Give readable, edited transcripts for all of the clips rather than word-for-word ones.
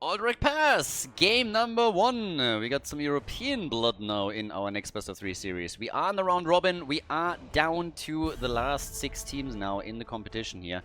Aldrich Pass, game number 1. We got some European blood now in our next best of 3 series. We are in the round robin. We are down to the last 6 teams now in the competition here.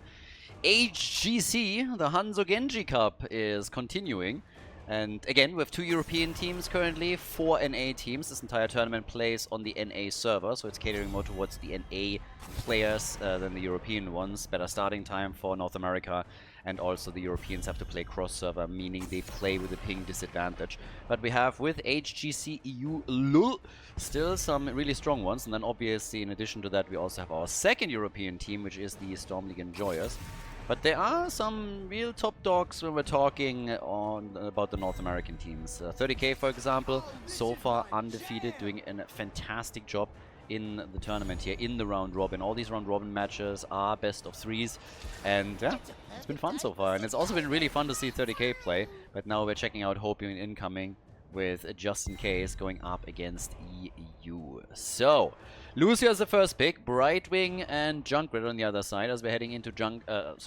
HGC, the Hanzo Genji Cup, is continuing. And again, we have 2 European teams currently, 4 NA teams. This entire tournament plays on the NA server, so it's catering more towards the NA players than the European ones. Better starting time for North America, and also the Europeans have to play cross-server, meaning they play with a ping disadvantage. But we have, with HGCEULUL, still some really strong ones, and then obviously in addition to that we also have our second European team, which is the Storm League Enjoyers. But there are some real top dogs when we're talking about the North American teams. 30K, for example, so far undefeated, doing a fantastic job in the tournament here, in the round robin. All these round robin matches are best of 3s, and yeah, it's been fun so far. And it's also been really fun to see 30K play. But now we're checking out Hopium incoming, with just in case going up against EU. So, Lucio is the first pick, Brightwing and Junkrat on the other side, as we're heading into Junkrat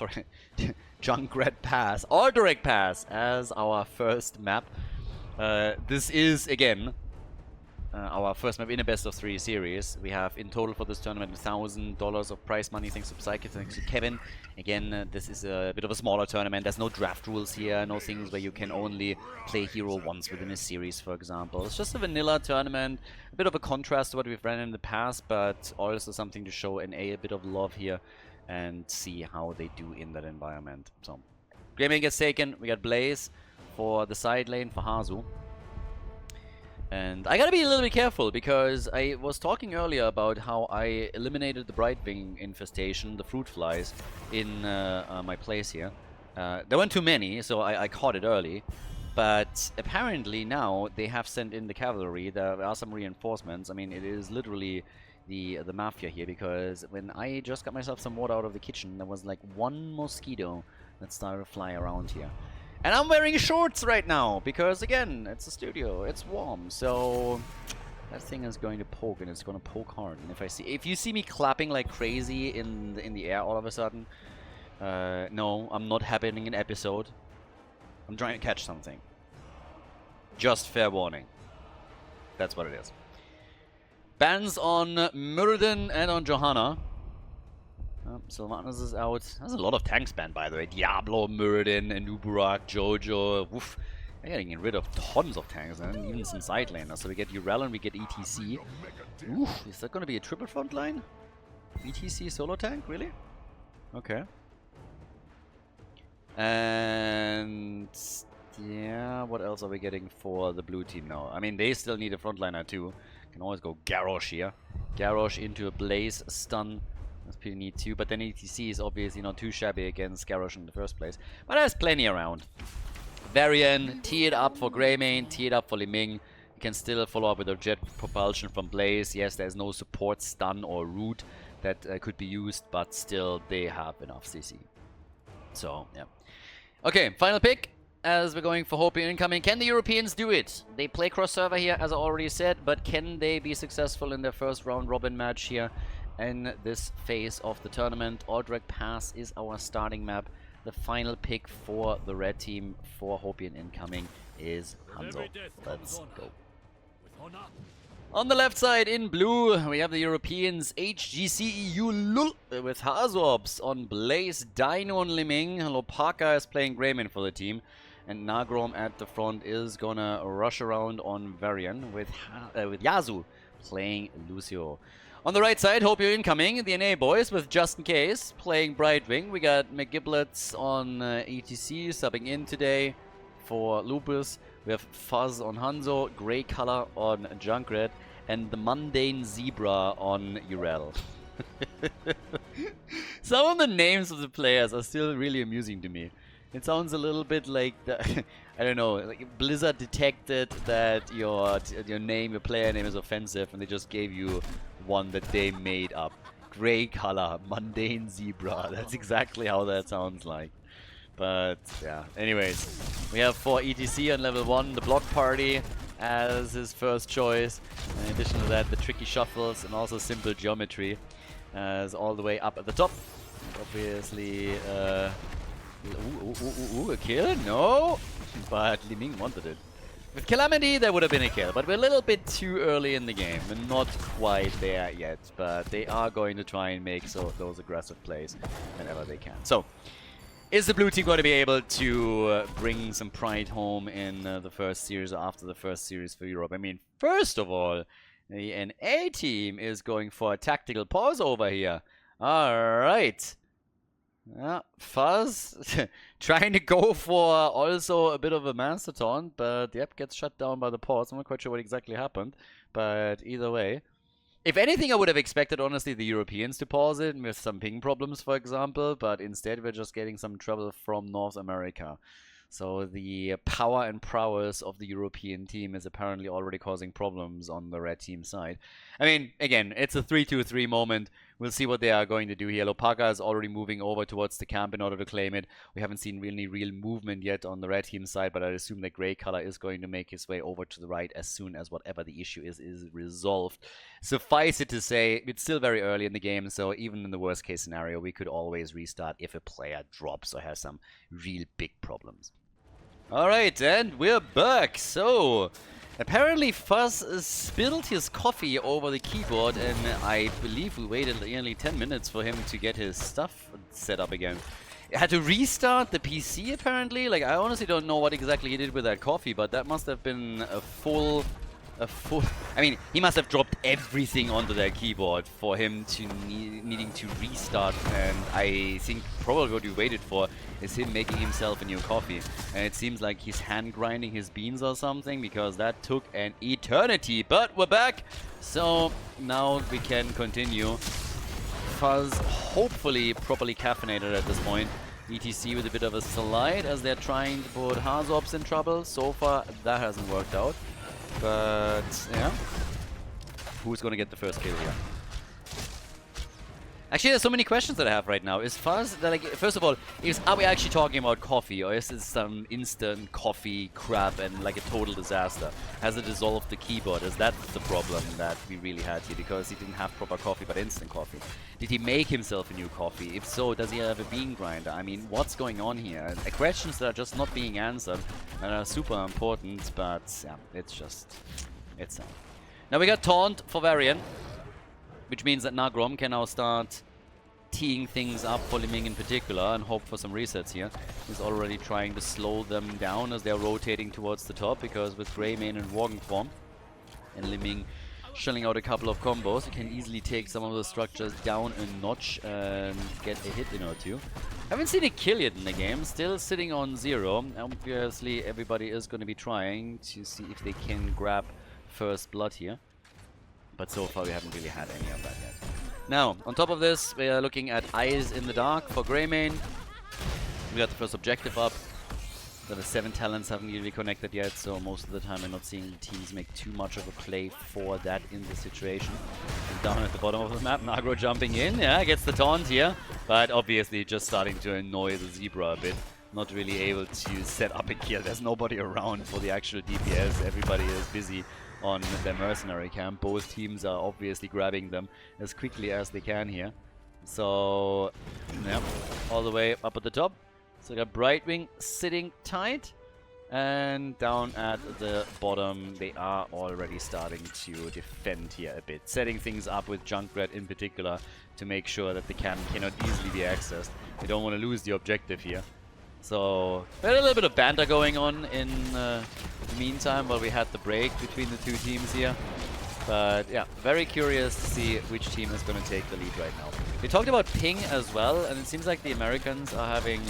Pass, Aldrich Pass as our first map. This is, again, our first map in a best of 3 series. We have in total for this tournament $1,000 of prize money, thanks to Psyche, thanks to Kevin. Again, this is a bit of a smaller tournament. There's no draft rules here, no things where you can only play hero once within a series, for example. It's just a vanilla tournament, a bit of a contrast to what we've ran in the past, but also something to show NA a bit of love here and see how they do in that environment. So, Greymane gets taken. We got Blaze for the side lane for Hanzo. And I gotta be a little bit careful, because I was talking earlier about how I eliminated the Brightwing infestation, the fruit flies, in my place here. There weren't too many, so I caught it early. But apparently now they have sent in the cavalry. There are some reinforcements. I mean, it is literally the mafia here, because when I just got myself some water out of the kitchen, there was like 1 mosquito that started to fly around here. And I'm wearing shorts right now, because again, it's a studio, it's warm, so that thing is going to poke, and it's going to poke hard. And if you see me clapping like crazy in the air all of a sudden, no, I'm not having an episode. I'm trying to catch something. Just fair warning. That's what it is. Bans on Muradin and on Johanna. Sylvanas is out. There's a lot of tanks banned, by the way. Diablo, Muradin, Anuburak, Jojo. Woof. They're getting rid of tons of tanks, and even some side laners. So we get Urel and we get ETC. Oof, is that going to be a triple front line? ETC solo tank? Really? Okay. And yeah, what else are we getting for the blue team now? I mean, they still need a frontliner too. Can always go Garrosh here. Garrosh into a Blaze stun. That's pretty neat too, but then ETC is obviously not too shabby against Garrosh in the first place. But there's plenty around. Varian, tee it up for Greymane, tee it up for Liming. You can still follow up with a jet propulsion from Blaze. Yes, there's no support stun or root that could be used, but still they have enough CC. So, yeah. Okay, final pick, as we're going for Hopium incoming. Can the Europeans do it? They play cross-server here, as I already said, but can they be successful in their first round-robin match here in this phase of the tournament? Aldrich Pass is our starting map. The final pick for the red team for Hopium incoming is Hanzo. Let's go. On the left side in blue, we have the Europeans, HGCEULUL with Hazorps on Blaze, Dino on Liming. Lopaka is playing Greymane for the team. And Nagrom at the front is gonna rush around on Varian with Yasu playing Lucio. On the right side, Hopium incoming, the NA boys with Just In Case playing Brightwing. We got McGiblets on ETC subbing in today for Lupus. We have Fuzz on Hanzo, Grey Color on Junkrat, and the Mundane Zebra on Urel. Some of the names of the players are still really amusing to me. It sounds a little bit like the I don't know, like Blizzard detected that your player name is offensive, and they just gave you one that they made up. Grey Color, Mundane Zebra. That's exactly how that sounds like. But yeah, anyways, we have for ETC on level 1 the block party as his first choice. In addition to that, the tricky shuffles and also simple geometry as all the way up at the top. And obviously, ooh, a kill? No! but Li Ming wanted it. With Calamity, there would have been a kill, but we're a little bit too early in the game. We're not quite there yet, but they are going to try and make those aggressive plays whenever they can. So, is the blue team going to be able to bring some pride home in the first series or after the first series for Europe? I mean, first of all, the NA team is going for a tactical pause over here. Alright. Yeah, Fuzz trying to go for also a bit of a master taunt, but yep, gets shut down by the pause. I'm not quite sure what exactly happened, but either way. If anything, I would have expected, honestly, the Europeans to pause it with some ping problems, for example, but instead we're just getting some trouble from North America. So the power and prowess of the European team is apparently already causing problems on the red team side. I mean, again, it's a 3-2-3 moment. We'll see what they are going to do here. Lopaka is already moving over towards the camp in order to claim it. We haven't seen really real movement yet on the red team side, but I assume the gray color is going to make his way over to the right as soon as whatever the issue is resolved. Suffice it to say, it's still very early in the game, so even in the worst case scenario, we could always restart if a player drops or has some real big problems. Alright, and we're back. So, apparently Fuzz spilled his coffee over the keyboard, and I believe we waited nearly 10 minutes for him to get his stuff set up again. Had to restart the PC apparently. Like, I honestly don't know what exactly he did with that coffee, but that must have been a full... I mean, he must have dropped everything onto that keyboard for him to needing to restart, and I think probably what we waited for is him making himself a new coffee. And it seems like he's hand grinding his beans or something, because that took an eternity. But we're back, so now we can continue. Fuzz hopefully properly caffeinated at this point. ETC with a bit of a slide as they're trying to put Hazops in trouble. So far, that hasn't worked out. But, yeah. Who's going to get the first kill here? Actually, there's so many questions that I have right now. Is Fuzz, like, first of all, are we actually talking about coffee, or is it some instant coffee crap and like a total disaster? Has it dissolved the keyboard? Is that the problem that we really had here? Because he didn't have proper coffee, but instant coffee. Did he make himself a new coffee? If so, does he have a bean grinder? I mean, what's going on here? Questions that are just not being answered and are super important, but yeah, it's sad. Now we got Taunt for Varian, which means that Nagrom can now start teeing things up for Li Ming in particular and hope for some resets here. He's already trying to slow them down as they're rotating towards the top, because with Greymane and Worgen form and Li Ming shelling out a couple of combos, he can easily take some of the structures down a notch and get a hit in or two. Haven't seen a kill yet in the game, still sitting on 0. Obviously everybody is going to be trying to see if they can grab first blood here. But so far we haven't really had any of that yet. Now, on top of this, we are looking at Eyes in the Dark for Greymane. We got the first objective up. The 7 talents haven't really connected yet, so most of the time we're not seeing the teams make too much of a play for that in this situation. And down at the bottom of the map, Nagro jumping in, yeah, gets the taunt here, but obviously just starting to annoy the Zebra a bit. Not really able to set up a kill. There's nobody around for the actual DPS. Everybody is busy on their mercenary camp. Both teams are obviously grabbing them as quickly as they can here. So, yeah, all the way up at the top. So we got Brightwing sitting tight, and down at the bottom they are already starting to defend here a bit, setting things up with Junkrat in particular to make sure that the camp cannot easily be accessed. They don't want to lose the objective here. So, we had a little bit of banter going on in the meantime while we had the break between the two teams here. But yeah, very curious to see which team is going to take the lead right now. We talked about ping as well, and it seems like the Americans are having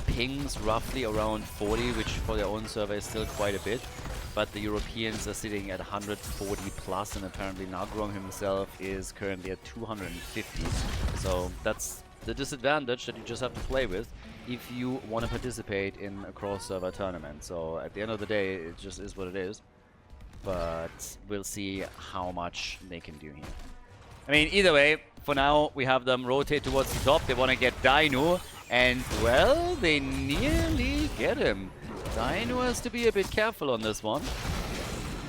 pings roughly around 40, which for their own server is still quite a bit. But the Europeans are sitting at 140 plus, and apparently Nagrom himself is currently at 250. So that's the disadvantage that you just have to play with if you want to participate in a cross-server tournament. So at the end of the day, it just is what it is. But we'll see how much they can do here. I mean, either way, for now, we have them rotate towards the top. They want to get Dino, and, well, they nearly get him. Dino has to be a bit careful on this one.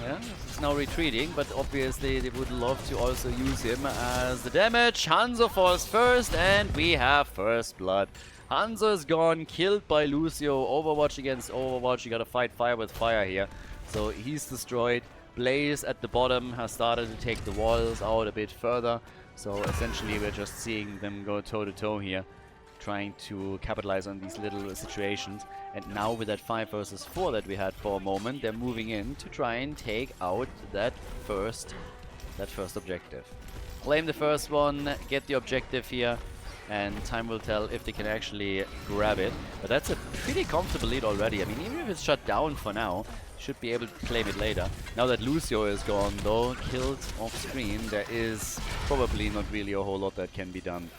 Yeah, he's now retreating, but obviously they would love to also use him as the damage. Hanzo falls first, and we have first blood Hanzo is gone, killed by Lucio. Overwatch against Overwatch. You gotta fight fire with fire here. So he's destroyed. Blaze at the bottom has started to take the walls out a bit further. So essentially we're just seeing them go toe to toe here, trying to capitalize on these little situations. And now with that 5 versus 4 that we had for a moment, they're moving in to try and take out that first objective. Claim the first one, get the objective here, and time will tell if they can actually grab it. But that's a pretty comfortable lead already. I mean, even if it's shut down for now, should be able to claim it later. Now that Lucio is gone though, killed off screen, there is probably not really a whole lot that can be done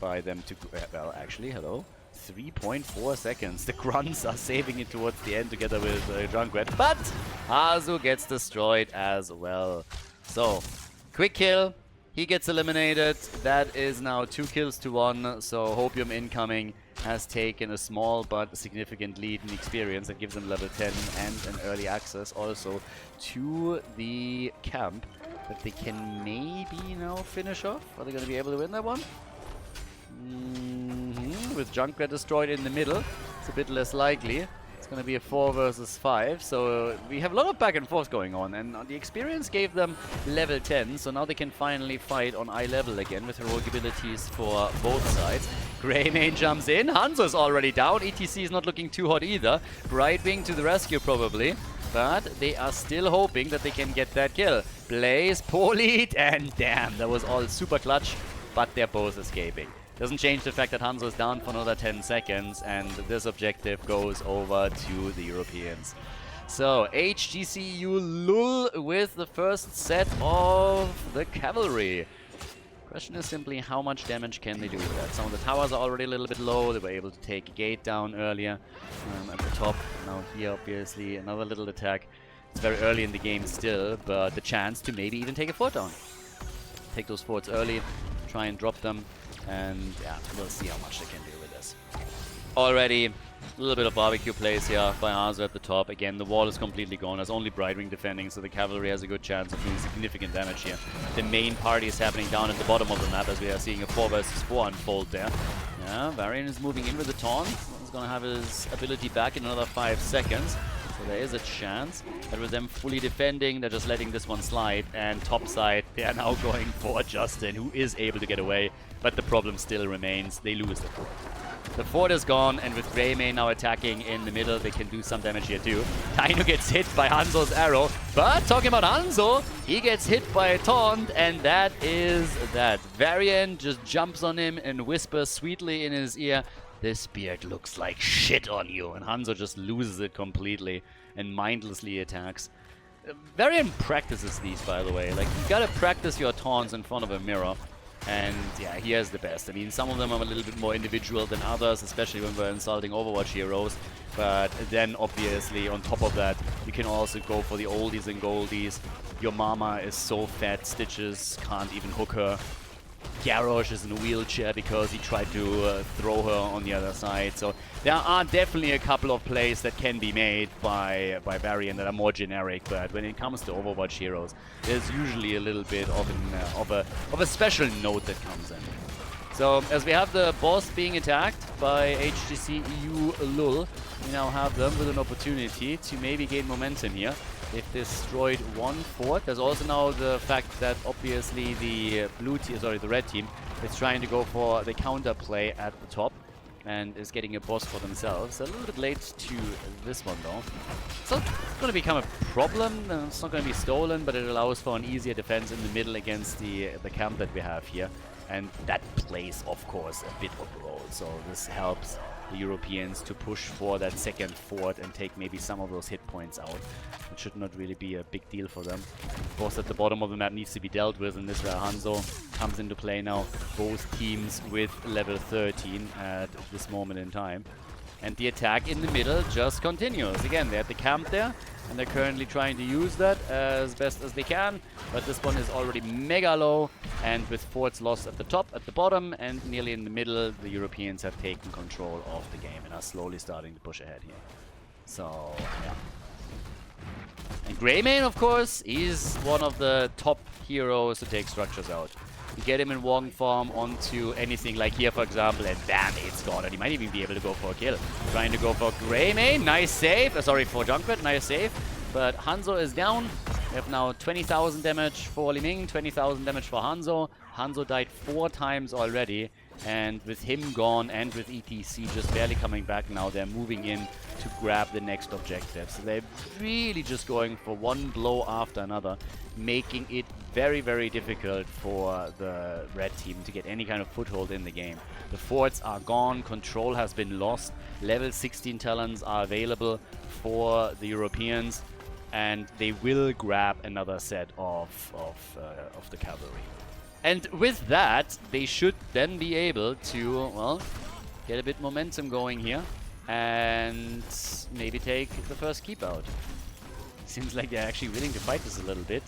by them to... well, actually, hello? 3.4 seconds. The grunts are saving it towards the end together with Junkrat, but Azu gets destroyed as well. So, quick kill. He gets eliminated. That is now 2 kills to 1. So Hopium incoming has taken a small but significant lead in experience that gives them level 10 and an early access also to the camp that they can maybe now finish off. Are they going to be able to win that one? With Junkrat destroyed in the middle, it's a bit less likely. It's going to be a 4 versus 5, so we have a lot of back and forth going on, and the experience gave them level 10, so now they can finally fight on eye level again with heroic abilities for both sides. Greymane jumps in, Hanzo's already down, ETC is not looking too hot either. Brightwing to the rescue probably, but they are still hoping that they can get that kill. Blaze, poor lead, and damn, that was all super clutch, but they're both escaping. Doesn't change the fact that Hanzo is down for another 10 seconds, and this objective goes over to the Europeans. So, HGCEULUL with the first set of the cavalry. Question is simply how much damage can they do with that? Some of the towers are already a little bit low. They were able to take a gate down earlier at the top. Now here, obviously, another little attack. It's very early in the game still, but the chance to maybe even take a fort down. Take those forts early, try and drop them. And yeah, we'll see how much they can do with this. Already, a little bit of barbecue plays here by Hanzo at the top. Again, the wall is completely gone. There's only Brightwing defending, so the cavalry has a good chance of doing significant damage here. The main party is happening down at the bottom of the map as we are seeing a 4 versus 4 unfold there. Yeah, Varian is moving in with the taunt. He's going to have his ability back in another 5 seconds. So there is a chance. But with them fully defending, they're just letting this one slide. And topside, they are now going for Justin, who is able to get away. But the problem still remains. They lose the fort. The fort is gone, and with Greymane now attacking in the middle, they can do some damage here too. Taino gets hit by Hanzo's arrow. But talking about Hanzo, he gets hit by a taunt, and that is that. Varian just jumps on him and whispers sweetly in his ear, "This beard looks like shit on you." And Hanzo just loses it completely and mindlessly attacks. Varian practices these, by the way. Like, you gotta practice your taunts in front of a mirror. And yeah, he has the best. I mean, some of them are a little bit more individual than others, especially when we're insulting Overwatch heroes. But then, obviously, on top of that, you can also go for the oldies and goldies. Your mama is so fat, Stitches can't even hook her. Garrosh is in a wheelchair because he tried to throw her on the other side. So there are definitely a couple of plays that can be made by Varian that are more generic. But when it comes to Overwatch heroes, there's usually a little bit of a special note that comes in. So as we have the boss being attacked by HGCEULUL, we now have them with an opportunity to maybe gain momentum here. They've destroyed 1 fort. There's also now the fact that obviously the the red team is trying to go for the counter play at the top and is getting a boss for themselves. A little bit late to this one though. It's not going to become a problem. It's not going to be stolen, but it allows for an easier defense in the middle against the camp that we have here. And that plays, of course, a bit of a role. So this helps the Europeans to push for that second fort and take maybe some of those hit points out. It should not really be a big deal for them. Boss at the bottom of the map needs to be dealt with, and this is where Hanzo comes into play now. Both teams with level 13 at this moment in time. And the attack in the middle just continues. Again, they're at the camp there, and they're currently trying to use that as best as they can. But this one is already mega low, and with forts lost at the top, at the bottom, and nearly in the middle, the Europeans have taken control of the game and are slowly starting to push ahead here. So, yeah. And Greymane, of course, is one of the top heroes to take structures out. You get him in walking form onto anything like here, for example, and bam, it's gone. And he might even be able to go for a kill. Trying to go for Greymane. Nice save. Sorry, for Junkrat. Nice save. But Hanzo is down. We have now 20,000 damage for Li Ming, 20,000 damage for Hanzo. Hanzo died 4 times already. And with him gone and with ETC just barely coming back now, they're moving in to grab the next objective. So they're really just going for one blow after another, making it very, very difficult for the red team to get any kind of foothold in the game. The forts are gone, control has been lost, level 16 talents are available for the Europeans, and they will grab another set of the cavalry. And with that, they should then be able to, well, get a bit momentum going here and maybe take the first keep out. Seems like they're actually willing to fight this a little bit.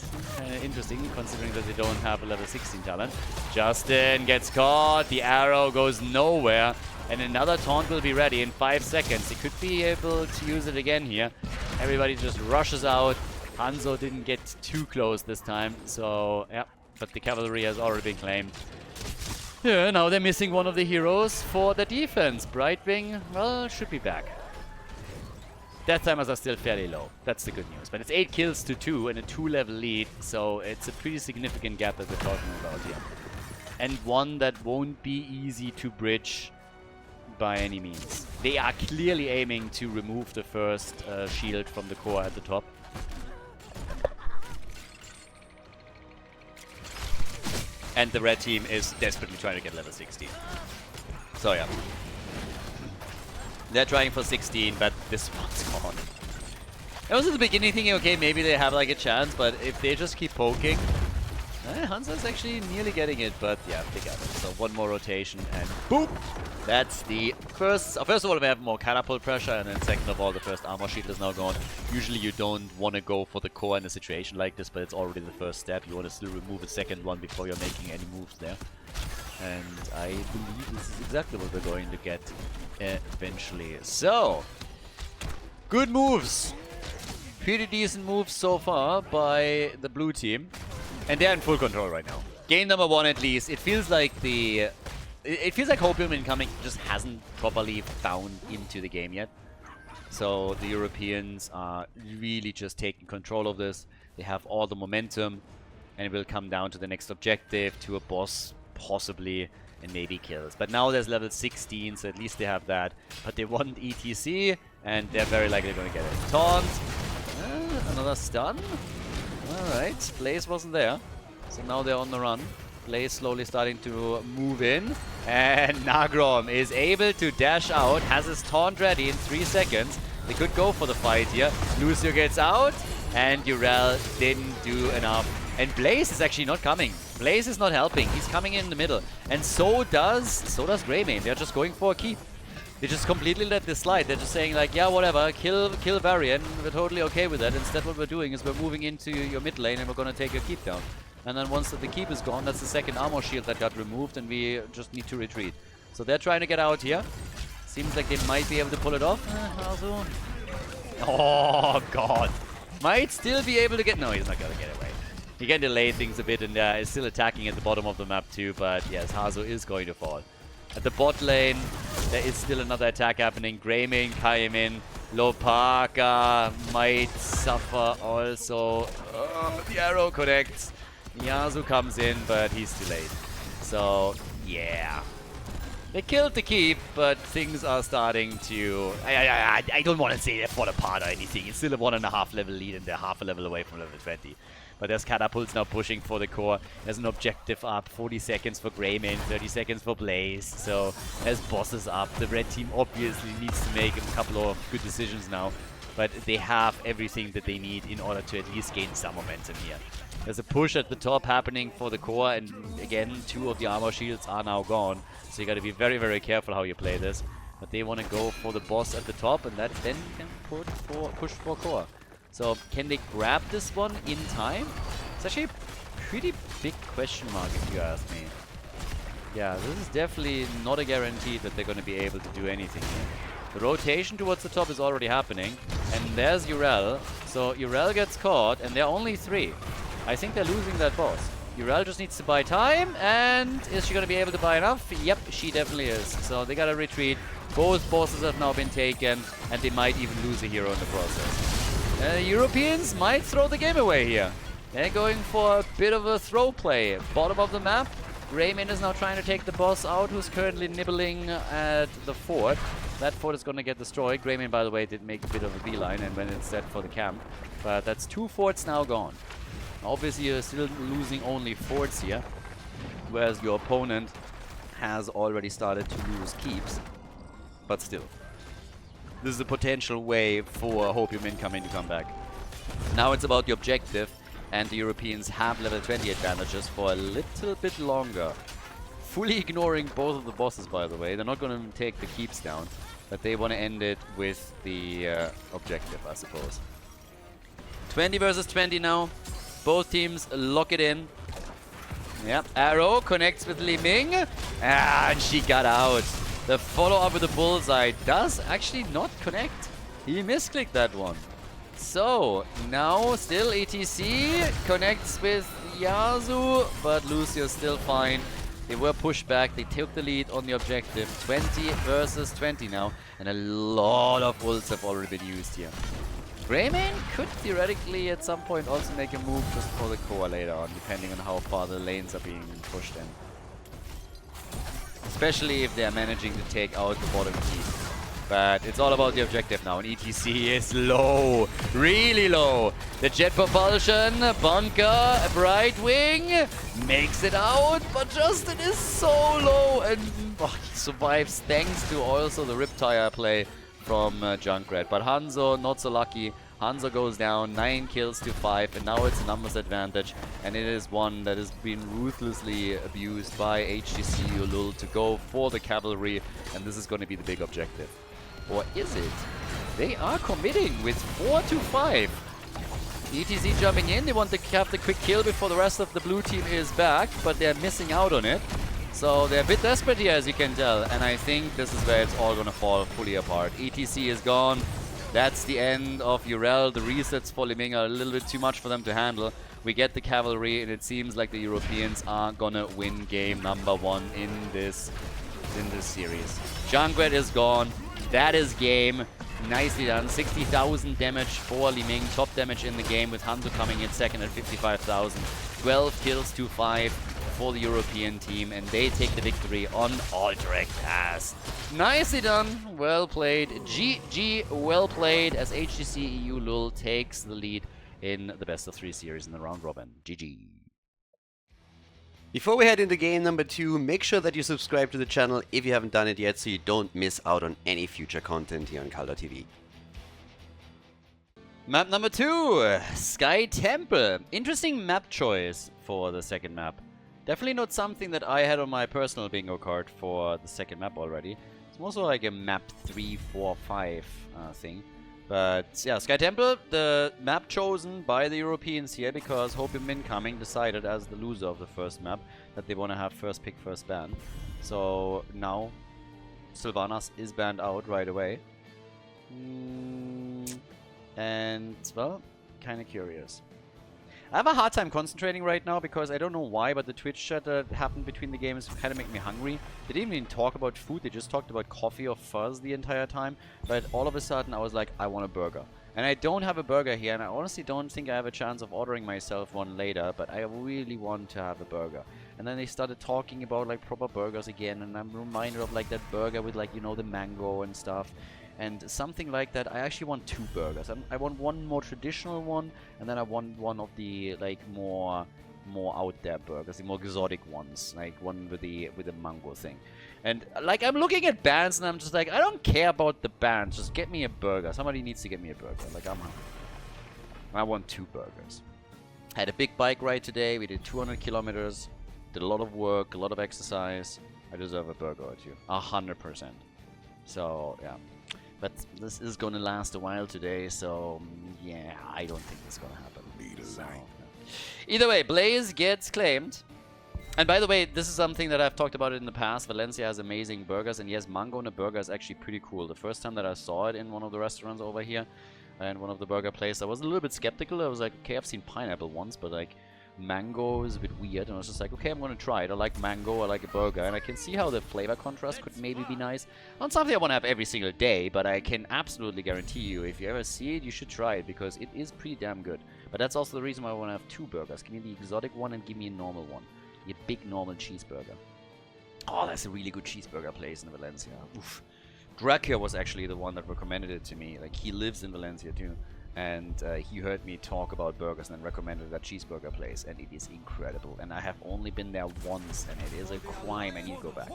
Interesting, considering that they don't have a level 16 talent. Justin gets caught, the arrow goes nowhere, and another taunt will be ready in 5 seconds. He could be able to use it again here. Everybody just rushes out. Hanzo didn't get too close this time, so yeah. But the cavalry has already been claimed. Yeah, now they're missing one of the heroes for the defense. Brightwing, well, should be back. Death timers are still fairly low. That's the good news. But it's 8 kills to 2 and a 2-level lead, so it's a pretty significant gap that we're talking about here. And one that won't be easy to bridge by any means. They are clearly aiming to remove the first shield from the core at the top. And the red team is desperately trying to get level 16. So yeah. They're trying for 16, but this one's gone. I was at the beginning thinking, okay, maybe they have like a chance, but if they just keep poking... Hanzo's actually nearly getting it, but yeah, they got it. So one more rotation and boop! That's the first... First of all, we have more catapult pressure, and then second of all, the first armor shield is now gone. Usually you don't want to go for the core in a situation like this, but it's already the first step. You want to still remove a second one before you're making any moves there. And I believe this is exactly what we're going to get eventually. So, good moves. Pretty decent moves so far by the blue team. And they're in full control right now. Game number 1 at least. It feels like it feels like Hopium incoming just hasn't properly found into the game yet. So the Europeans are really just taking control of this. They have all the momentum, and it will come down to the next objective, to a boss possibly, and maybe kills. But now there's level 16, so at least they have that. But they want ETC, and they're very likely going to get it. Taunt. Another stun. Alright, Blaze wasn't there. So now they're on the run. Blaze slowly starting to move in. And Nagrom is able to dash out. Has his taunt ready in 3 seconds. They could go for the fight here. Lucio gets out. And Yrel didn't do enough. And Blaze is actually not coming. Blaze is not helping. He's coming in the middle. And so does Greymane. They're just going for a keep. They just completely let this slide. They're just saying like, yeah, whatever, kill Varian. We're totally okay with that. Instead what we're doing is we're moving into your mid lane and we're gonna take your keep down. And then once the keep is gone, that's the second armor shield that got removed and we just need to retreat. So they're trying to get out here. Seems like they might be able to pull it off. Oh god. Might still be able to get... No, he's not gonna get away. He can delay things a bit and is still attacking at the bottom of the map too, but yes, Hanzo is going to fall. At the bot lane, there is still another attack happening. Greymane came in. Lopaka might suffer also. The arrow connects. Yasu comes in, but he's too late. So, yeah. They killed the keep, but things are starting to... I don't want to say they fall apart or anything. It's still a 1.5 level lead and they're half a level away from level 20. But there's catapults now pushing for the core. There's an objective up. 40 seconds for Greymane, 30 seconds for Blaze. So there's bosses up. The red team obviously needs to make a couple of good decisions now. But they have everything that they need in order to at least gain some momentum here. There's a push at the top happening for the core. And again, 2 of the armor shields are now gone. So you got to be very, very careful how you play this. But they want to go for the boss at the top. And that then can push for core. So, can they grab this one in time? It's actually a pretty big question mark if you ask me. Yeah, this is definitely not a guarantee that they're going to be able to do anything here. The rotation towards the top is already happening. And there's Yrel. So, Yrel gets caught and they're only 3. I think they're losing that boss. Ural just needs to buy time, and is she going to be able to buy enough? Yep, she definitely is. So they got to retreat. Both bosses have now been taken, and they might even lose a hero in the process. Europeans might throw the game away here. They're going for a bit of a throw play. Bottom of the map, Rayman is now trying to take the boss out, who's currently nibbling at the fort. That fort is going to get destroyed. Rayman, by the way, did make a bit of a beeline and went instead for the camp. But that's 2 forts now gone. Obviously, you're still losing only forts here, whereas your opponent has already started to lose keeps. But still, this is a potential way for Hopium incoming to come back. Now it's about the objective, and the Europeans have level 20 advantages for a little bit longer. Fully ignoring both of the bosses, by the way. They're not going to take the keeps down, but they want to end it with the objective, I suppose. 20 versus 20 now. Both teams lock it in. Yep, Arrow connects with Li Ming. And she got out. The follow-up with the bullseye does actually not connect. He misclicked that one. So, now still ETC connects with Yasu, but Lucio's still fine. They were pushed back. They took the lead on the objective. 20 versus 20 now. And a lot of ults have already been used here. Rayman could theoretically at some point also make a move just for the core later on, depending on how far the lanes are being pushed in. Especially if they're managing to take out the bottom keep. But it's all about the objective now, and ETC is low, really low. The jet propulsion, bunker, Bright Wing, makes it out, but Justin is so low, and he survives thanks to also the Riptire play from Junkrat. But Hanzo, not so lucky. Hanzo goes down, 9 kills to 5, and now it's a numbers advantage, and it is one that has been ruthlessly abused by HGCEULUL to go for the cavalry, and this is going to be the big objective. Or is it? They are committing with 4 to 5. ETC jumping in, they want to have the quick kill before the rest of the blue team is back, but they're missing out on it. So they're a bit desperate here, as you can tell, and I think this is where it's all going to fall fully apart. ETC is gone. That's the end of Ural. The resets for Li Ming are a little bit too much for them to handle. We get the cavalry, and it seems like the Europeans are going to win game number 1 in this series. Junkrat is gone. That is game. Nicely done. 60,000 damage for Li Ming. Top damage in the game, with Hanzo coming in second at 55,000. 12 kills to 5 for the European team, and they take the victory on Alterac Pass. Nicely done. Well played. GG, well played, as HGCEULUL takes the lead in the best of 3 series in the round robin. GG. Before we head into game number 2, make sure that you subscribe to the channel if you haven't done it yet, so you don't miss out on any future content here on Khaldor TV. Map number 2, Sky Temple. Interesting map choice for the second map. Definitely not something that I had on my personal bingo card for the second map already. It's more so like a map 3, 4, 5 thing. But yeah, Sky Temple, the map chosen by the Europeans here, because Hopium Incoming decided as the loser of the first map that they want to have first pick, first ban. So now Sylvanas is banned out right away. And, well, kind of curious. I have a hard time concentrating right now because I don't know why, but the Twitch chat that happened between the games kind of make me hungry. They didn't even talk about food, they just talked about coffee or fuzz the entire time. But all of a sudden I was like, I want a burger. And I don't have a burger here, and I honestly don't think I have a chance of ordering myself one later, but I really want to have a burger. And then they started talking about like proper burgers again, and I'm reminded of like that burger with like, you know, the mango and stuff. And something like that. I actually want 2 burgers. I want one more traditional one, and then I want one of the like more out there burgers, the more exotic ones, like one with the mango thing. And like I'm looking at bands, and I'm just like, I don't care about the bands. Just get me a burger. Somebody needs to get me a burger. Like I'm hungry. I want 2 burgers. Had a big bike ride today. We did 200 kilometers. Did a lot of work, a lot of exercise. I deserve a burger or 2. 100%. So yeah. But this is going to last a while today, so yeah, I don't think it's going to happen. So, either way, Blaze gets claimed. And by the way, this is something that I've talked about in the past. Valencia has amazing burgers, and yes, mango in a burger is actually pretty cool. The first time that I saw it in one of the restaurants over here, and one of the burger places, I was a little bit skeptical. I was like, okay, I've seen pineapple once, but like, mango is a bit weird, and I was just like, okay, I'm gonna try it. I like mango, I like a burger, and I can see how the flavor contrast could maybe be nice. Not something I want to have every single day, but I can absolutely guarantee you, if you ever see it, you should try it, because it is pretty damn good. But that's also the reason why I want to have 2 burgers. Give me the exotic one and give me a normal one. A big normal cheeseburger. Oh, that's a really good cheeseburger place in Valencia. Oof. Dracula was actually the one that recommended it to me. Like, he lives in Valencia too. And he heard me talk about burgers and then recommended that cheeseburger place. And it is incredible. And I have only been there once, and it is a crime. I need to go back.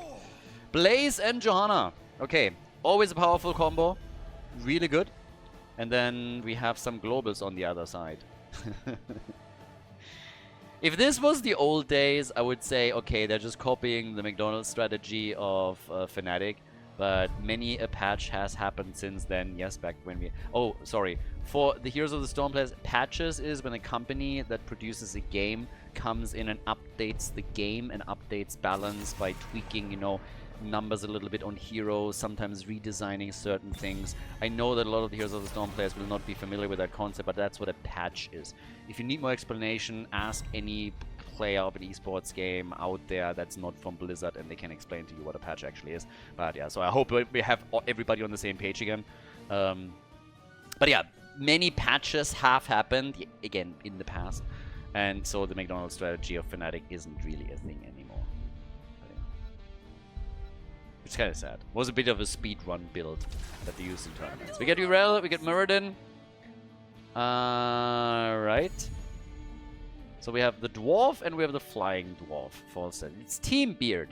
Blaze and Johanna. Okay, always a powerful combo. Really good. And then we have some globals on the other side. If this was the old days, I would say, okay, they're just copying the McDonald's strategy of Fnatic. But many a patch has happened since then. Yes, back when we... Oh, sorry. For the Heroes of the Storm players, patches is when a company that produces a game comes in and updates the game and updates balance by tweaking, you know, numbers a little bit on heroes, sometimes redesigning certain things. I know that a lot of the Heroes of the Storm players will not be familiar with that concept, but that's what a patch is. If you need more explanation, ask any player of an esports game out there that's not from Blizzard, and they can explain to you what a patch actually is. But yeah, so I hope we have everybody on the same page again. But yeah, many patches have happened, again, in the past. And so the McDonald's strategy of Fnatic isn't really a thing anymore. It's kind of sad. It was a bit of a speedrun build that they used in tournaments. We get Urel, we get Muradin. Right. So we have the dwarf and we have the flying dwarf. False. It's Team Beard.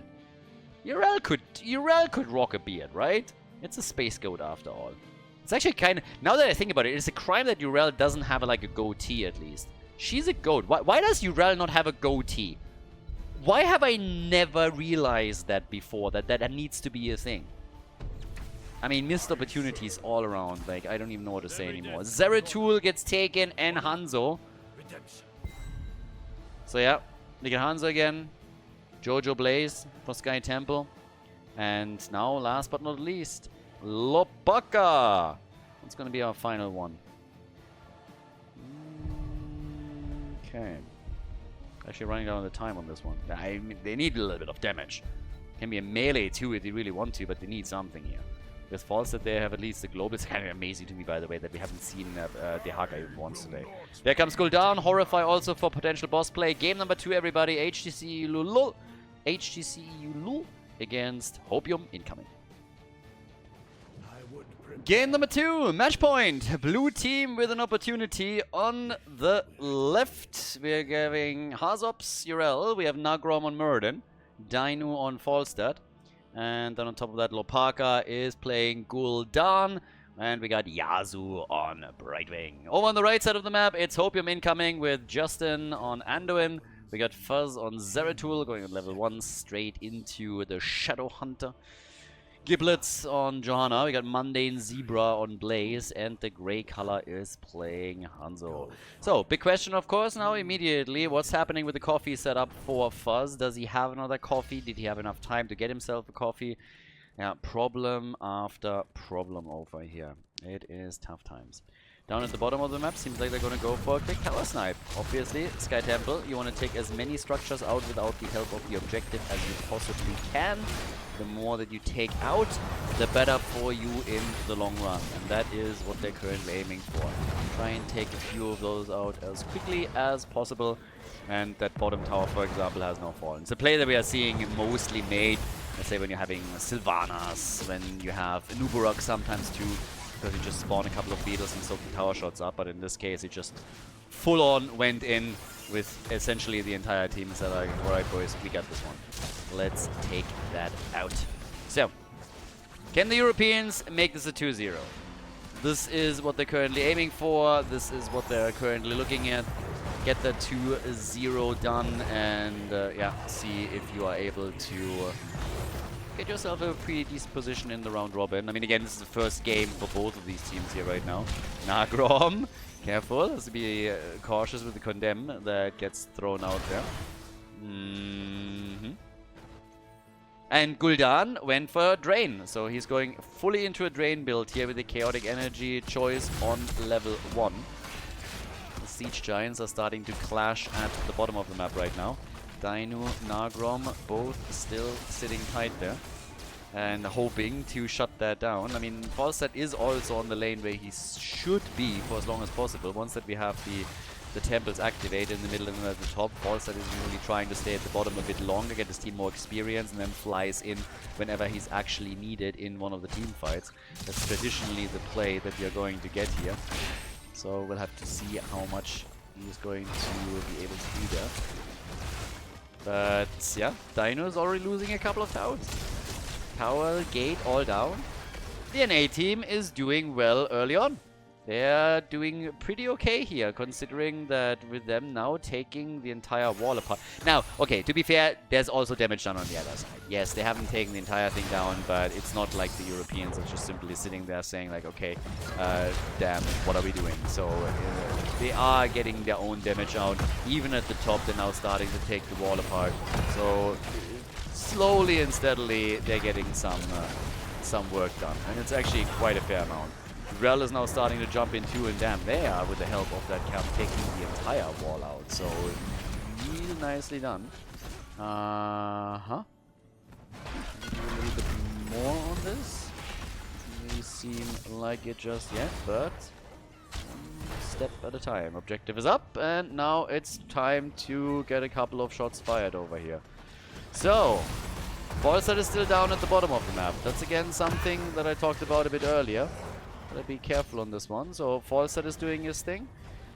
Urel could rock a beard, right? It's a space goat after all. It's actually kind of, now that I think about it, it's a crime that Urel doesn't have like a goatee at least. She's a goat. Why does Urel not have a goatee? Why have I never realized that before, that needs to be a thing? I mean, missed opportunities all around. Like, I don't even know what to say anymore. Zeratul gets taken and Hanzo. So yeah, we get Hanzo again. Jojo Blaze for Sky Temple. And now, last but not least, Lopaka. That's going to be our final one. Okay. Actually running down the time on this one. I mean, they need a little bit of damage. Can be a melee too if they really want to, but they need something here. With False they have at least the global. It's kind of amazing to me, by the way, that we haven't seen the Haka even once today. There comes Gul'dan. Horrify also for potential boss play. Game number 2, everybody. HGCEULUL. HGCEULUL against Hopium incoming. Game number 2, match point. Blue team with an opportunity on the left. We're giving Hazops Urel. We have Nagrom on Muradin. Dainu on Falstad. And then on top of that, Lopaka is playing Gul'dan. And we got Yazu on Brightwing. Over on the right side of the map, it's Hopium incoming with Justin on Anduin. We got Fuzz on Zeratul going on level 1 straight into the Shadow Hunter. Giblets on Johanna, we got Mundane Zebra on Blaze, and the grey color is playing Hanzo. So, big question of course now immediately, what's happening with the coffee setup for Fuzz? Does he have another coffee? Did he have enough time to get himself a coffee? Yeah, problem after problem over here. It is tough times. Down at the bottom of the map, seems like they're gonna go for a quick tower snipe. Obviously, Sky Temple, you want to take as many structures out without the help of the objective as you possibly can. The more that you take out, the better for you in the long run. And that is what they're currently aiming for. Try and take a few of those out as quickly as possible. And that bottom tower, for example, has now fallen. It's a play that we are seeing mostly made, let's say, when you're having Sylvanas, when you have Nuburak sometimes too, because you just spawn a couple of beetles and soak the tower shots up. But in this case, it just full on went in with essentially the entire team and said, like, alright boys, we got this one. Let's take that out. So, can the Europeans make this a 2-0? This is what they're currently aiming for. This is what they're currently looking at. Get that 2-0 done and yeah, see if you are able to get yourself a pretty decent position in the round robin. I mean, again, this is the first game for both of these teams here right now. Nagrom, careful, has to be cautious with the condemn that gets thrown out there. And Gul'dan went for Drain, so he's going fully into a Drain build here with the Chaotic Energy choice on level 1. Siege Giants are starting to clash at the bottom of the map right now. Dino, Nagrom, both still sitting tight there and hoping to shut that down. I mean, Falstad is also on the lane where he should be for as long as possible. Once that we have the temples activated in the middle and at the top, Falstad is usually trying to stay at the bottom a bit longer, get his team more experience, and then flies in whenever he's actually needed in one of the team fights. That's traditionally the play that we are going to get here. So we'll have to see how much he is going to be able to do that. But yeah, Dino is already losing a couple of towers. Tower, gate, all down. The NA team is doing well early on. They're doing pretty okay here, considering that with them now taking the entire wall apart. Now, okay, to be fair, there's also damage done on the other side. Yes, they haven't taken the entire thing down, but it's not like the Europeans are just simply sitting there saying like, okay, damn, what are we doing? So they are getting their own damage out. Even at the top, they're now starting to take the wall apart. So slowly and steadily, they're getting some work done. And it's actually quite a fair amount. Rel is now starting to jump in too, and damn, they are, with the help of that camp, taking the entire wall out. So, really nicely done. Do a little bit more on this. Doesn't really seem like it just yet, but one step at a time. Objective is up, and now it's time to get a couple of shots fired over here. So, Falstad is still down at the bottom of the map. That's again something that I talked about a bit earlier. Gotta be careful on this one. So Falstad is doing his thing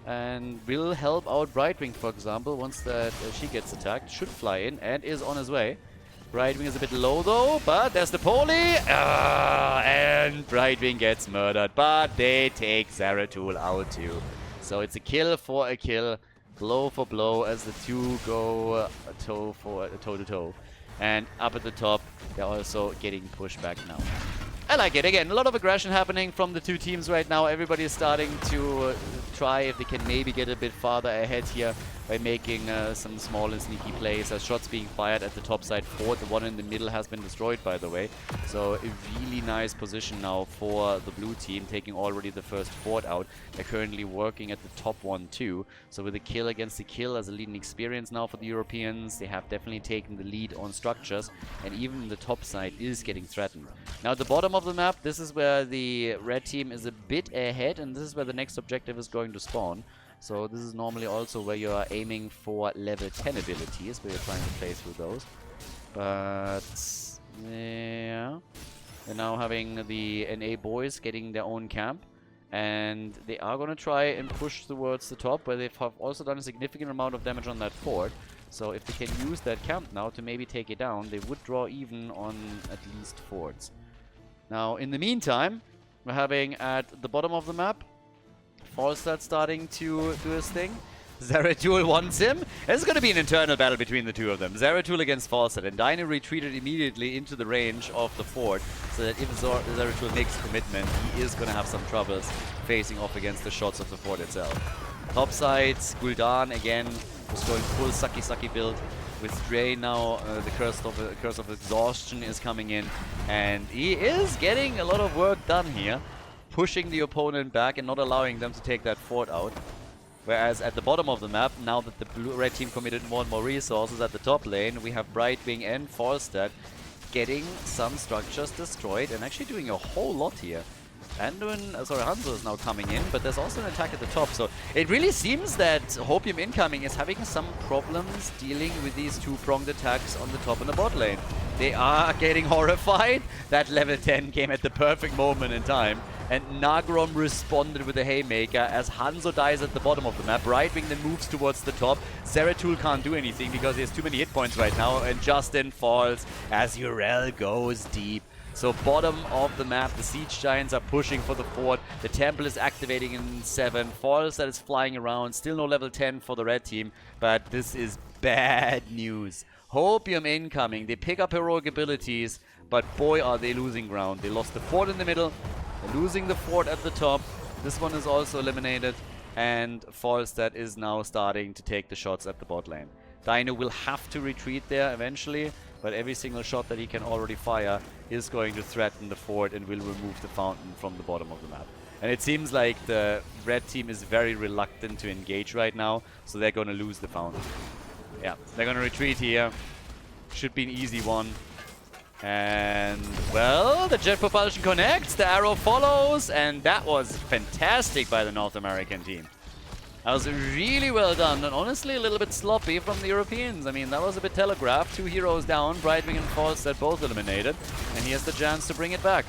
and will help out Brightwing, for example, once that she gets attacked. Should fly in and is on his way. Brightwing is a bit low though, but there's the Poly, and Brightwing gets murdered, but they take Zeratul out too. So it's a kill for a kill, blow for blow as the two go toe to toe. And up at the top, they're also getting pushed back now. I like it. Again, a lot of aggression happening from the two teams right now. Everybody is starting to try if they can maybe get a bit farther ahead here by making some small and sneaky plays. As shots being fired at the top side fort. The one in the middle has been destroyed, by the way. So a really nice position now for the blue team, taking already the first fort out. They're currently working at the top one too. So with a kill against the kill as a leading experience now for the Europeans, they have definitely taken the lead on structures. And even the top side is getting threatened. Now at the bottom of the map, this is where the red team is a bit ahead, and this is where the next objective is going to spawn. So this is normally also where you are aiming for level 10 abilities, where you're trying to play through those. But yeah, they're now having the NA boys getting their own camp, and they are going to try and push towards the top, where they have also done a significant amount of damage on that fort. So if they can use that camp now to maybe take it down, they would draw even on at least forts. Now, in the meantime, we're having at the bottom of the map, Falstad starting to do his thing. Zeratul wants him. It's going to be an internal battle between the two of them. Zeratul against Falstad, and Dino retreated immediately into the range of the fort, so that if Zeratul makes a commitment, he is going to have some troubles facing off against the shots of the fort itself. Topside, Gul'dan again, was going full sucky build. With Dre now, the curse of exhaustion is coming in, and he is getting a lot of work done here, pushing the opponent back and not allowing them to take that fort out. Whereas at the bottom of the map, now that the red team committed more and more resources at the top lane, we have Brightwing and Falstad getting some structures destroyed and actually doing a whole lot here. Hanzo is now coming in, but there's also an attack at the top, so it really seems that Hopium incoming is having some problems dealing with these two-pronged attacks on the top and the bot lane. They are getting horrified. That level 10 came at the perfect moment in time, and Nagrom responded with a haymaker as Hanzo dies at the bottom of the map. Brightwing then moves towards the top. Zeratul can't do anything because he has too many hit points right now, and Justin falls as Urel goes deep. So bottom of the map, the Siege Giants are pushing for the fort. The Temple is activating in 7. Falstad is flying around. Still no level 10 for the red team, but this is bad news. Hopium incoming. They pick up heroic abilities, but boy are they losing ground. They lost the fort in the middle. They're losing the fort at the top. This one is also eliminated, and Falstad is now starting to take the shots at the bot lane. Dino will have to retreat there eventually, but every single shot that he can already fire is going to threaten the fort and will remove the fountain from the bottom of the map. And it seems like the red team is very reluctant to engage right now, so they're going to lose the fountain. Yeah, they're going to retreat here. Should be an easy one. And, well, the jet propulsion connects, the arrow follows, and that was fantastic by the North American team. That was really well done, and honestly a little bit sloppy from the Europeans. I mean, that was a bit telegraphed. 2 heroes down, Brightwing and Falstad both eliminated, and he has the chance to bring it back.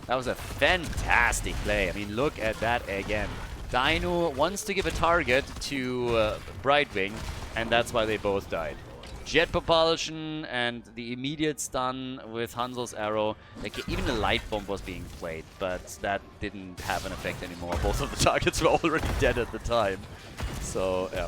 That was a fantastic play. I mean, look at that again. Dino wants to give a target to Brightwing, and that's why they both died. Jet propulsion and the immediate stun with Hanzo's arrow. Like, even the light bomb was being played, but that didn't have an effect anymore. Both of the targets were already dead at the time. So, yeah.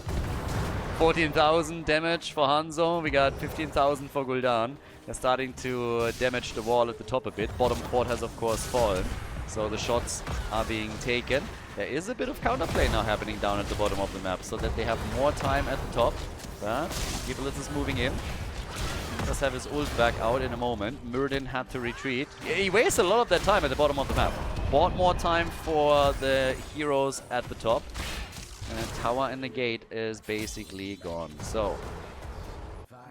14,000 damage for Hanzo. We got 15,000 for Gul'dan. They're starting to damage the wall at the top a bit. Bottom port has, of course, fallen. So the shots are being taken. There is a bit of counterplay now happening down at the bottom of the map, so that they have more time at the top. But Gibelis is moving in. He does have his ult back out in a moment. Muradin had to retreat. He wasted a lot of that time at the bottom of the map. Bought more time for the heroes at the top. And the tower and the gate is basically gone. So,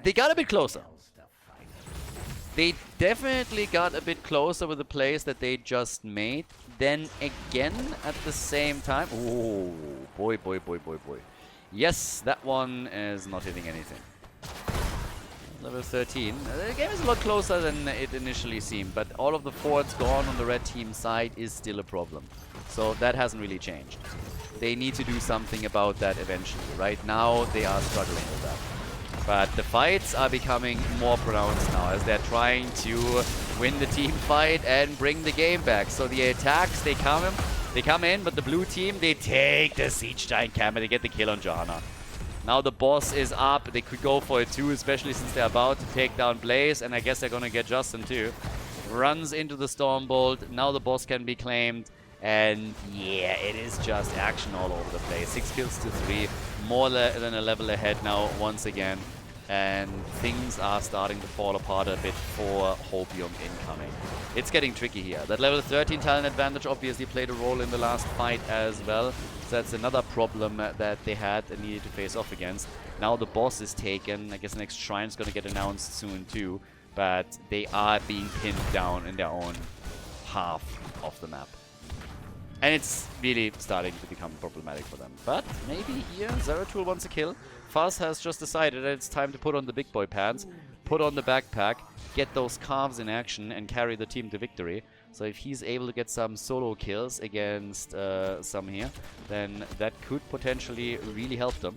they got a bit closer. They definitely got a bit closer with the plays that they just made. Then again, at the same time... Oh, boy, boy, boy, boy, boy. Yes, that one is not hitting anything. Level 13. The game is a lot closer than it initially seemed, but all of the forts gone on the red team side is still a problem. So that hasn't really changed. They need to do something about that eventually. Right now, they are struggling with that. But the fights are becoming more pronounced now as they're trying to win the team fight and bring the game back. So the attacks, they come in, but the blue team, they take the Siege Giant camp and they get the kill on Johanna. Now the boss is up. They could go for it too, especially since they're about to take down Blaze, and I guess they're gonna get Justin too. Runs into the Stormbolt. Now the boss can be claimed. And yeah, it is just action all over the place. 6 kills to 3. More than a level ahead now once again. And things are starting to fall apart a bit for Hopium incoming. It's getting tricky here. That level 13 talent advantage obviously played a role in the last fight as well. So that's another problem that they had and needed to face off against. Now the boss is taken. I guess the next shrine is going to get announced soon too. But they are being pinned down in their own half of the map. And it's really starting to become problematic for them. But maybe here, ZeraTool wants a kill. Fuzz has just decided that it's time to put on the big boy pants, put on the backpack, get those calves in action, and carry the team to victory. So if he's able to get some solo kills against some here, then that could potentially really help them.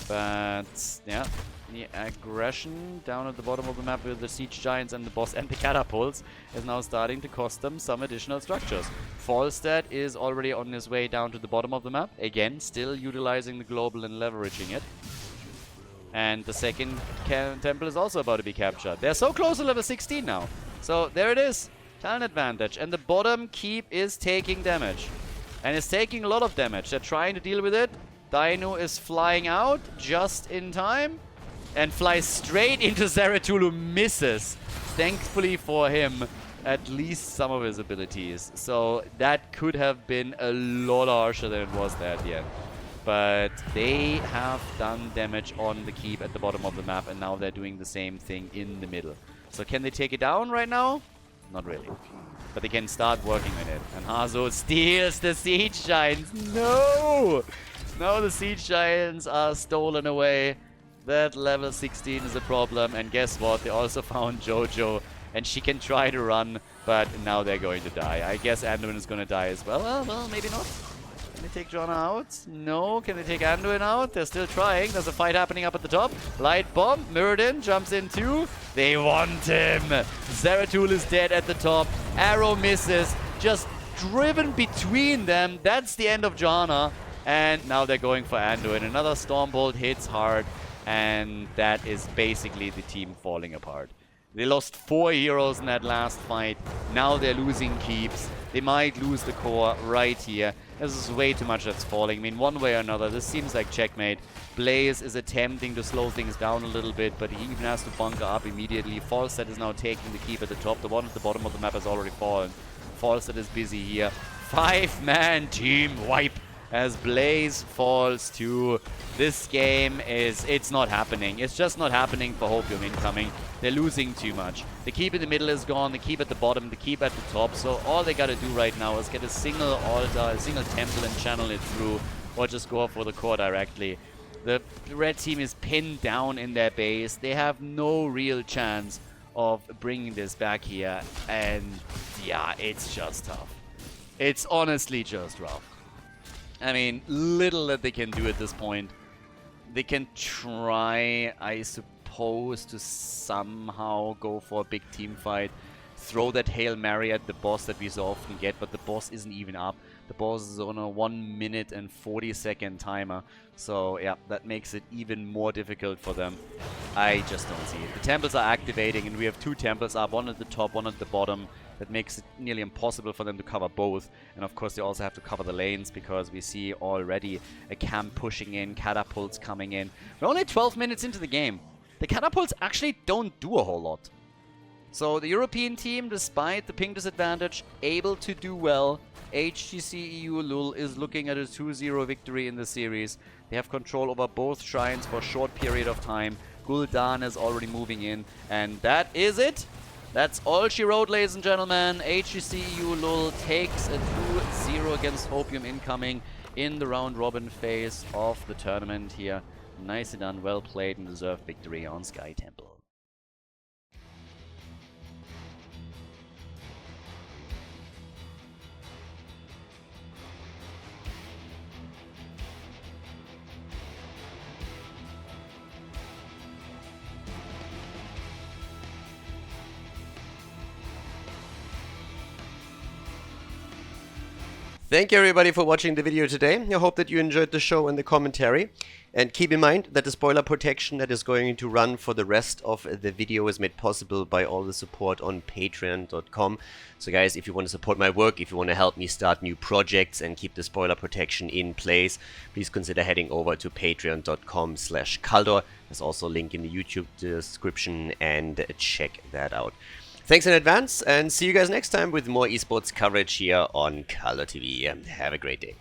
But yeah, the aggression down at the bottom of the map with the Siege Giants and the boss and the catapults is now starting to cost them some additional structures. Falstad is already on his way down to the bottom of the map. Again, still utilizing the global and leveraging it. And the second temple is also about to be captured. They're so close to level 16 now. So there it is. Talent advantage. And the bottom keep is taking damage. And it's taking a lot of damage. They're trying to deal with it. Dino is flying out just in time. And flies straight into ZeraTool, who misses. Thankfully for him, at least some of his abilities. So that could have been a lot harsher than it was there at the end. But they have done damage on the keep at the bottom of the map, and now they're doing the same thing in the middle. So can they take it down right now? Not really. But they can start working on it. And Hanzo steals the Siege Giants. No! No, the Siege Giants are stolen away. That level 16 is a problem. And guess what? They also found Jojo. And she can try to run, but now they're going to die. I guess Anduin is going to die as well. Well, maybe not. Can they take Johanna out? No. Can they take Anduin out? They're still trying. There's a fight happening up at the top. Light bomb. Muradin jumps in too. They want him. ZeraTool is dead at the top. Arrow misses. Just driven between them. That's the end of Johanna. And now they're going for Anduin. Another Stormbolt hits hard. And that is basically the team falling apart. They lost 4 heroes in that last fight. Now they're losing keeps. They might lose the core right here. This is way too much that's falling. I mean, one way or another, this seems like checkmate. Blaze is attempting to slow things down a little bit, but he even has to bunker up immediately. Falstad is now taking the keep at the top. The one at the bottom of the map has already fallen. Falstad is busy here. 5-man team wipe as Blaze falls to. This game it's not happening. It's just not happening for Hopium incoming. They're losing too much. The keep in the middle is gone, the keep at the bottom, the keep at the top. So all they gotta do right now is get a single altar, a single temple and channel it through, or just go for the core directly. The red team is pinned down in their base. They have no real chance of bringing this back here. And yeah, it's just tough. It's honestly just rough. I mean, little that they can do at this point. They can try, I suppose, to somehow go for a big team fight. Throw that Hail Mary at the boss that we so often get, but the boss isn't even up. The boss is on a 1 minute and 40-second timer. So, yeah, that makes it even more difficult for them. I just don't see it. The temples are activating, and we have 2 temples up, one at the top, one at the bottom. That makes it nearly impossible for them to cover both. And of course, they also have to cover the lanes, because we see already a camp pushing in, catapults coming in. We're only 12 minutes into the game. The catapults actually don't do a whole lot. So the European team, despite the ping disadvantage, able to do well. HGCEULUL is looking at a 2-0 victory in the series. They have control over both shrines for a short period of time. Gul'dan is already moving in, and that is it. That's all she wrote, ladies and gentlemen. HGCEULUL takes a 2-0 against Hopium incoming in the round-robin phase of the tournament here. Nicely done, well played, and deserved victory on Sky Temple. Thank you everybody for watching the video today. I hope that you enjoyed the show and the commentary. And keep in mind that the spoiler protection that is going to run for the rest of the video is made possible by all the support on patreon.com. So guys, if you want to support my work, if you want to help me start new projects and keep the spoiler protection in place, please consider heading over to patreon.com/Khaldor. There's also a link in the YouTube description, and check that out. Thanks in advance, and see you guys next time with more esports coverage here on Khaldor TV. Have a great day.